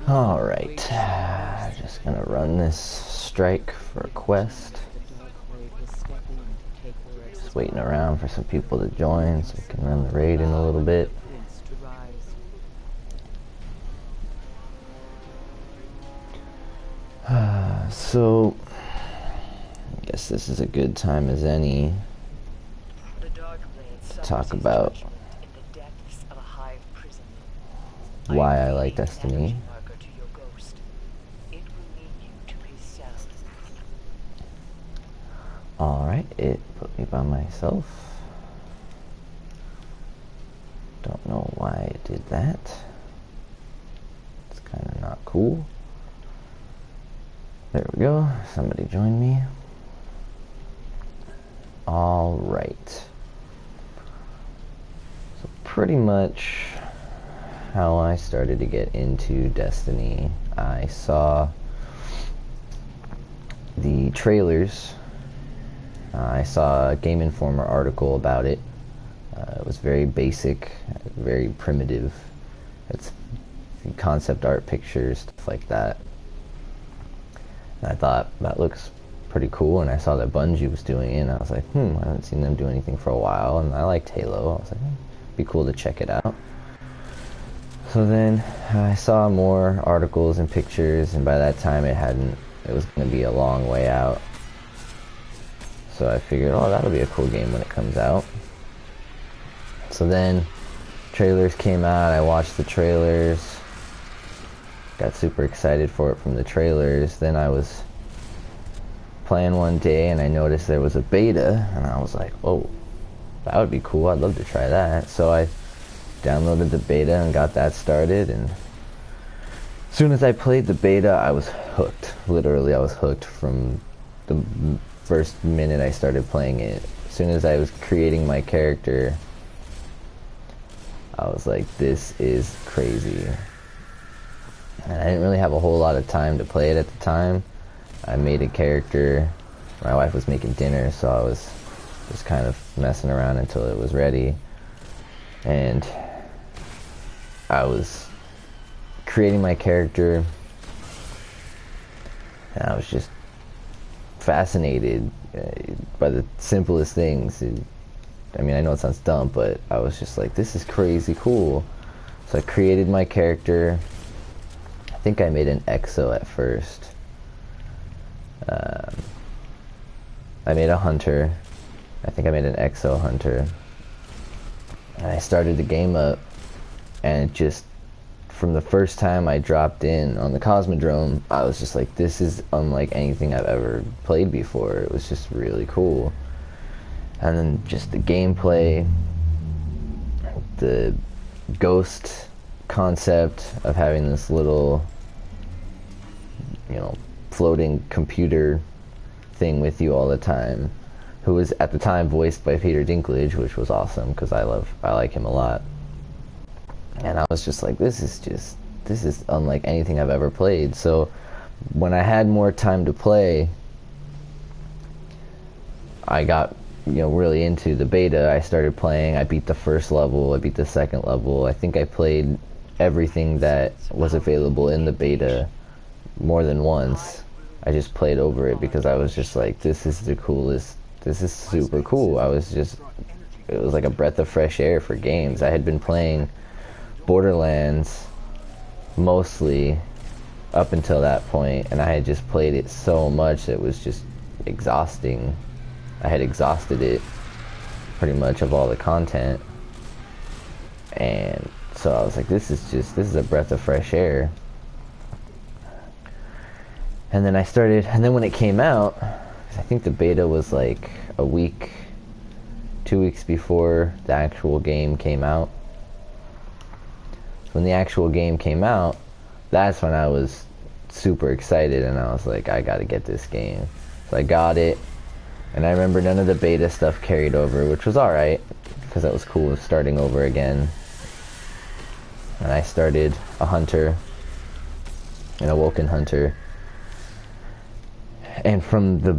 Alright, just gonna run this strike for a quest. Just waiting around for some people to join so we can run the raid in a little bit. So, I guess this is a good time as any to talk about why I like Destiny. Alright, it put me by myself. Don't know why it did that. It's kind of not cool. There we go. Somebody joined me. Alright. So pretty much how I started to get into Destiny. I saw the trailers. I saw a Game Informer article about it. It was very basic, very primitive. It's concept art pictures, stuff like that. And I thought, that looks pretty cool, and I saw that Bungie was doing it, and I was like, I haven't seen them do anything for a while, and I liked Halo. I was like, it'd be cool to check it out. So then I saw more articles and pictures, and by that time it was going to be a long way out. So I figured, that'll be a cool game when it comes out. So then trailers came out, I watched the trailers, got super excited for it from the trailers. Then I was playing one day and I noticed there was a beta, and I was like, oh, that would be cool, I'd love to try that. So I downloaded the beta and got that started, and as soon as I played the beta, I was hooked. Literally, I was hooked from the first minute I started playing it. As soon as I was creating my character, I was like, this is crazy. And I didn't really have a whole lot of time to play it at the time. I made a character, my wife was making dinner, so I was just kind of messing around until it was ready. And I was creating my character, and I was just fascinated by the simplest things. I mean, I know it sounds dumb, but I was just like, this is crazy cool. So I created my character. I think I made an EXO at first. I made a hunter. I think I made an EXO hunter. And I started the game up, and it just, from the first time I dropped in on the Cosmodrome, I was just like, this is unlike anything I've ever played before. It was just really cool. And then just the gameplay, the ghost concept of having this little, floating computer thing with you all the time, who was at the time voiced by Peter Dinklage, which was awesome because I like him a lot. And I was just like, this is unlike anything I've ever played. So when I had more time to play, I got really into the beta. I started playing, I beat the first level, I beat the second level. I think I played everything that was available in the beta more than once. I just played over it because I was just like, this is the coolest, this is super cool. It was like a breath of fresh air for games. I had been playing Borderlands mostly up until that point, and I had just played it so much that it was just exhausting. I had exhausted it pretty much of all the content, and so I was like, this is a breath of fresh air. And then when it came out, I think the beta was like a week, 2 weeks before the actual game came out. When the actual game came out, that's when I was super excited, and I was like, I gotta get this game. So I got it, and I remember none of the beta stuff carried over, which was alright, because that was cool, starting over again. And I started a hunter, an awoken hunter, and from the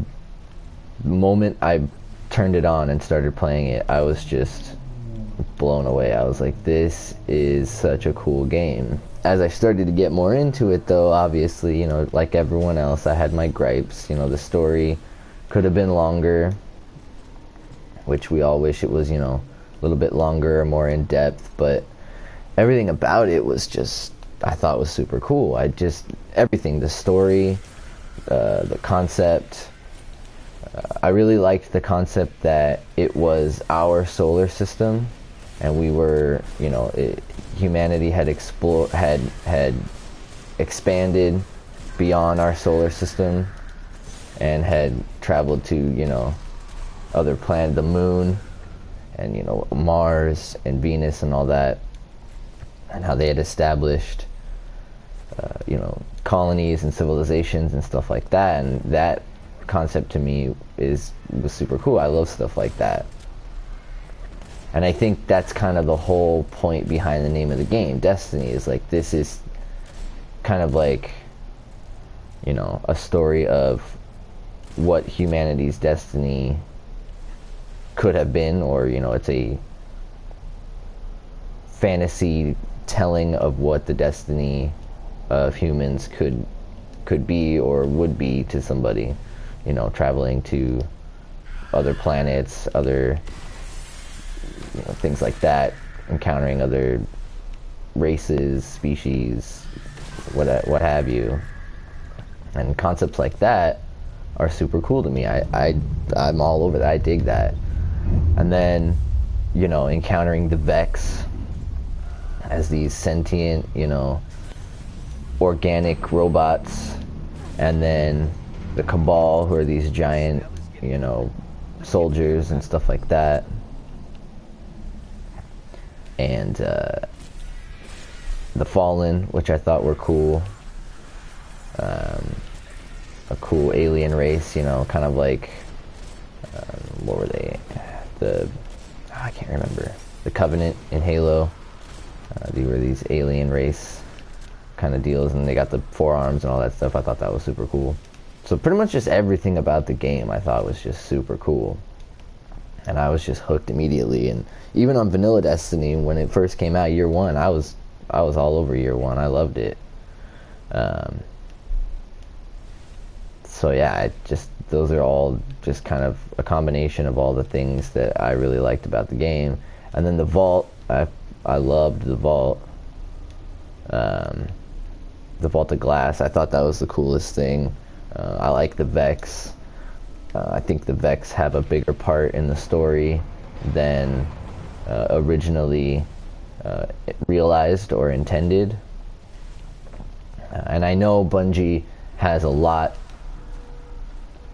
moment I turned it on and started playing it, I was just blown away. I was like, this is such a cool game. as I started to get more into it, though, obviously, you know, like everyone else, I had my gripes. You know, the story could have been longer, which we all wish it was, you know, a little bit longer or more in depth, but everything about it was just, I thought was super cool. Everything, the story, the concept, I really liked the concept that it was our solar system, and we were, you know, humanity had expanded beyond our solar system and had traveled to, you know, other planets, the moon, and, you know, Mars and Venus and all that, and how they had established, you know, colonies and civilizations and stuff like that. And that concept to me was super cool. I love stuff like that. And I think that's kind of the whole point behind the name of the game, Destiny, is like, this is kind of like, you know, a story of what humanity's destiny could have been, or, you know, it's a fantasy telling of what the destiny of humans could be or would be to somebody, you know, traveling to other planets, other, you know, things like that, encountering other races, species, what have you. And concepts like that are super cool to me. I'm all over that. I dig that. And then, you know, encountering the Vex as these sentient, you know, organic robots, and then the Cabal, who are these giant, you know, soldiers and stuff like that. And the Fallen, which I thought were cool. A cool alien race, you know, kind of like, what were they? I can't remember. The Covenant in Halo. They were these alien race kind of deals, and they got the forearms and all that stuff. I thought that was super cool. So pretty much just everything about the game I thought was just super cool. And I was just hooked immediately. And even on Vanilla Destiny, when it first came out, year one, I was all over year one. I loved it. So yeah, those are all just kind of a combination of all the things that I really liked about the game. And then the Vault, I loved the Vault. The Vault of Glass, I thought that was the coolest thing. I like the Vex. I think the Vex have a bigger part in the story than originally realized or intended. And I know Bungie has a lot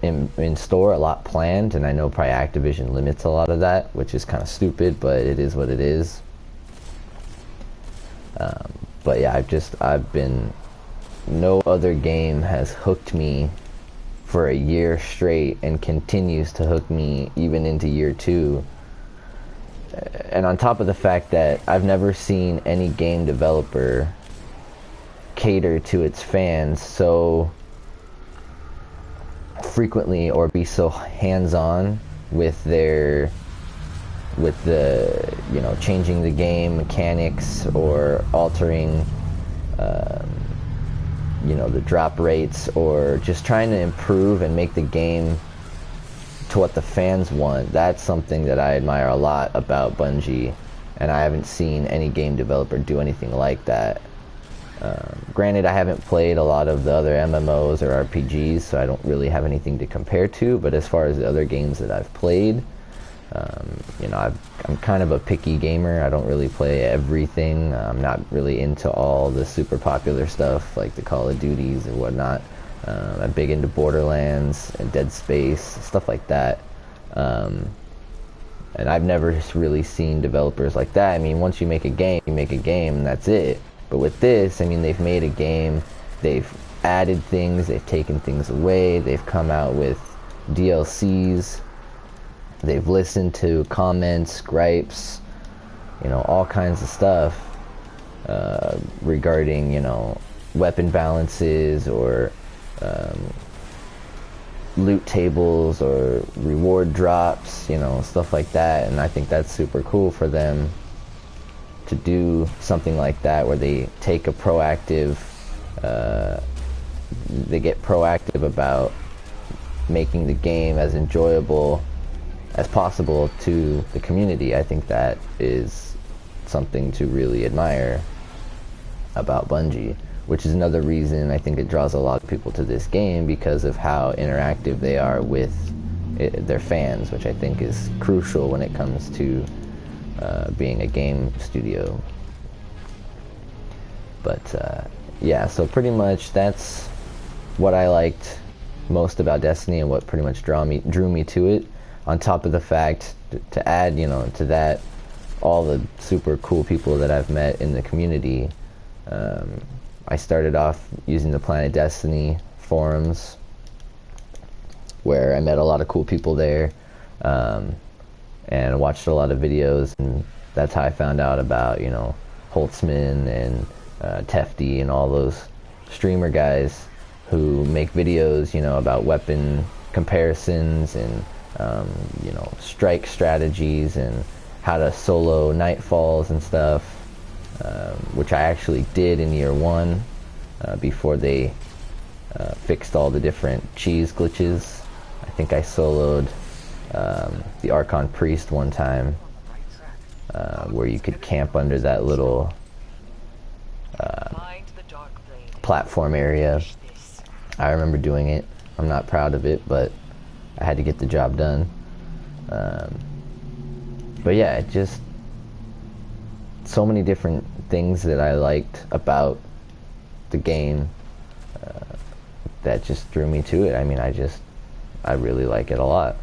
in store, a lot planned, and I know probably Activision limits a lot of that, which is kind of stupid, but it is what it is. But yeah, no other game has hooked me for a year straight and continues to hook me even into year two. And on top of the fact that I've never seen any game developer cater to its fans so frequently or be so hands-on with the, you know, changing the game mechanics or altering you know, the drop rates, or just trying to improve and make the game to what the fans want. That's something that I admire a lot about Bungie, and I haven't seen any game developer do anything like that. Granted, I haven't played a lot of the other MMOs or RPGs, so I don't really have anything to compare to, but as far as the other games that I've played, you know, I'm kind of a picky gamer. I don't really play everything. I'm not really into all the super popular stuff like the Call of Duties and whatnot. I'm big into Borderlands and Dead Space, stuff like that. And I've never really seen developers like that. I mean, once you make a game, and that's it. But with this, I mean, they've made a game, they've added things, they've taken things away, they've come out with DLCs, they've listened to comments, gripes, you know, all kinds of stuff regarding, you know, weapon balances or loot tables or reward drops, you know, stuff like that. And I think that's super cool for them to do something like that, where they take a proactive, they get proactive about making the game as enjoyable as possible to the community. I think that is something to really admire about Bungie, which is another reason I think it draws a lot of people to this game, because of how interactive they are with their fans, which I think is crucial when it comes to being a game studio. But yeah, so pretty much that's what I liked most about Destiny, and what pretty much drew me to it, on top of the fact to add, you know, to that, all the super cool people that I've met in the community. I started off using the Planet Destiny forums, where I met a lot of cool people there, and watched a lot of videos, and that's how I found out about, you know, Holtzman and Tefty and all those streamer guys who make videos, you know, about weapon comparisons and you know, strike strategies and how to solo nightfalls and stuff, which I actually did in year 1 before they fixed all the different cheese glitches. I think I soloed the Archon Priest one time, where you could camp under that little platform area. I remember doing it. I'm not proud of it, but I had to get the job done. But yeah, it just, so many different things that I liked about the game that just drew me to it. I mean, I really like it a lot,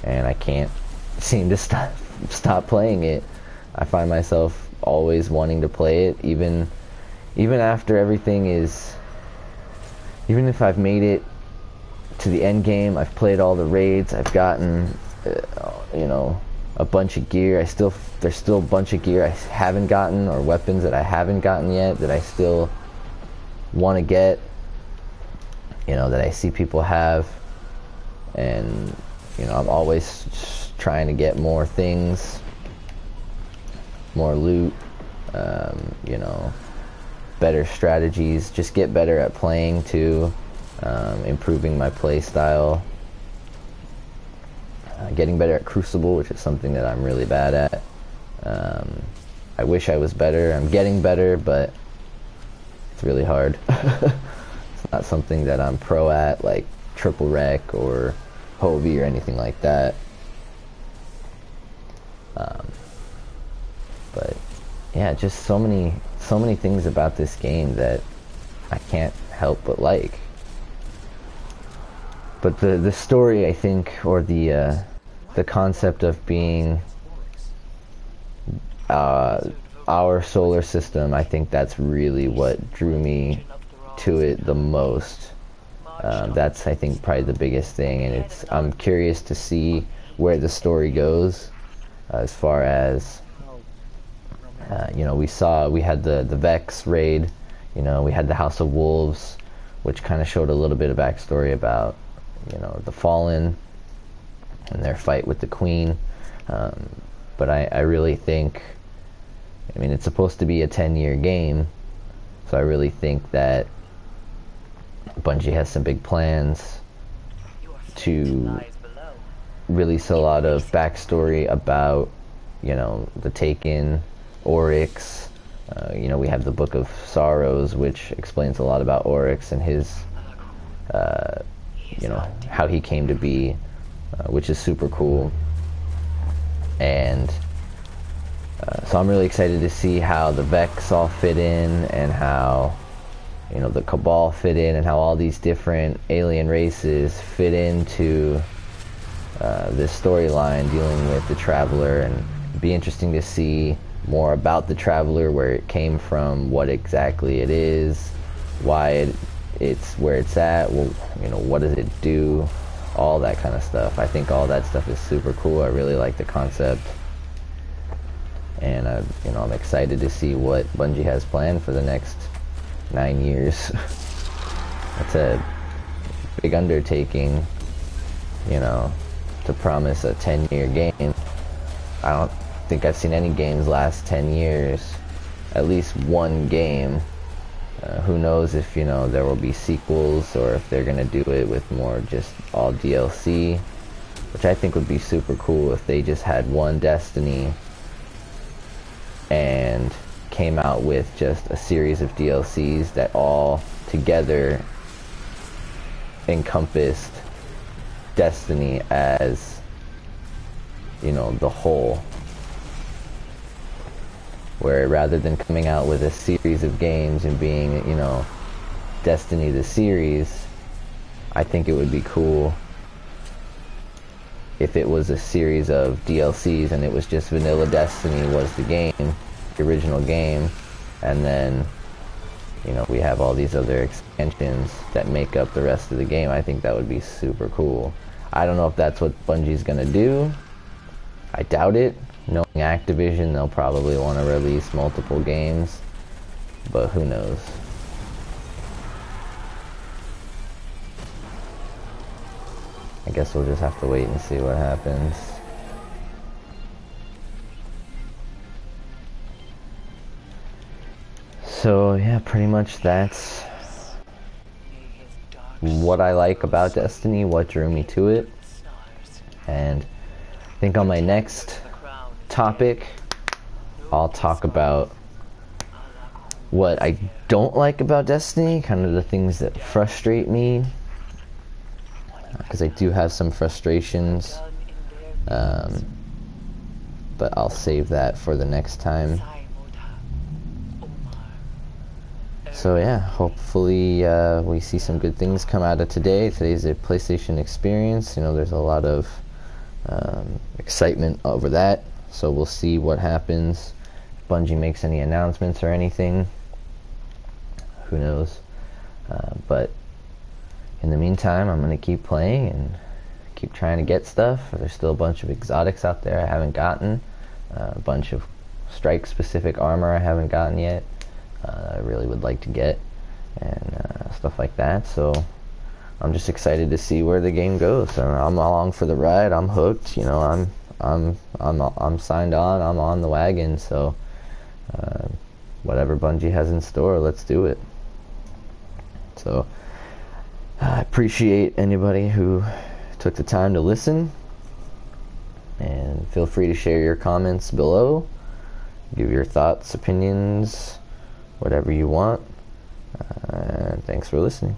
and I can't seem to stop playing it. I find myself always wanting to play it, even after everything is, even if I've made it to the end game, I've played all the raids, I've gotten you know, a bunch of gear. There's still a bunch of gear I haven't gotten, or weapons that I haven't gotten yet that I still want to get, you know, that I see people have. And you know, I'm always trying to get more things, more loot, you know, better strategies, just get better at playing too, improving my play style, getting better at Crucible, which is something that I'm really bad at. I wish I was better. I'm getting better, but it's really hard. It's not something that I'm pro at, like Triple Rec or Hovey or anything like that. But yeah, just so many things about this game that I can't help but like. But the story, I think, or the concept of being our solar system, I think that's really what drew me to it the most. That's, I think, probably the biggest thing, and I'm curious to see where the story goes, as far as you know, we had the Vex raid, you know, we had the House of Wolves, which kind of showed a little bit of backstory about, you know, the Fallen and their fight with the Queen. But I really think, I mean, it's supposed to be a 10-year game, so I really think that Bungie has some big plans to release a lot of backstory about, you know, the Taken, Oryx. You know, we have the Book of Sorrows, which explains a lot about Oryx and his, you know, how he came to be, which is super cool. And so I'm really excited to see how the Vex all fit in, and how, you know, the Cabal fit in, and how all these different alien races fit into this storyline dealing with the Traveler. And it'd be interesting to see more about the Traveler, where it came from, what exactly it is, why it's where it's at, well, you know, what does it do, all that kind of stuff. I think all that stuff is super cool. I really like the concept, and you know, I'm excited to see what Bungie has planned for the next 9 years. That's a big undertaking, you know, to promise a 10-year game. I don't think I've seen any games last 10 years, at least one game. Who knows if, you know, there will be sequels or if they're gonna do it with more just all DLC, which I think would be super cool if they just had one Destiny and came out with just a series of DLCs that all together encompassed Destiny as, you know, the whole. Where rather than coming out with a series of games and being, you know, Destiny the series, I think it would be cool if it was a series of DLCs and it was just vanilla Destiny was the game, the original game, and then, you know, we have all these other expansions that make up the rest of the game. I think that would be super cool. I don't know if that's what Bungie's gonna do. I doubt it. Knowing Activision, they'll probably want to release multiple games, but who knows. I guess we'll just have to wait and see what happens. So yeah, pretty much that's what I like about Destiny, what drew me to it. And I think on my next topic, I'll talk about what I don't like about Destiny, kind of the things that frustrate me, because I do have some frustrations, but I'll save that for the next time. So yeah, hopefully we see some good things come out of today. Today's a PlayStation experience. You know, there's a lot of excitement over that. So we'll see what happens. If Bungie makes any announcements or anything, who knows. But in the meantime, I'm going to keep playing and keep trying to get stuff. There's still a bunch of exotics out there I haven't gotten. A bunch of strike-specific armor I haven't gotten yet. I really would like to get. And stuff like that. So I'm just excited to see where the game goes. I'm along for the ride. I'm hooked. You know, I'm signed on. I'm on the wagon. So whatever Bungie has in store, let's do it. So I appreciate anybody who took the time to listen, and feel free to share your comments below. Give your thoughts, opinions, whatever you want. Thanks for listening.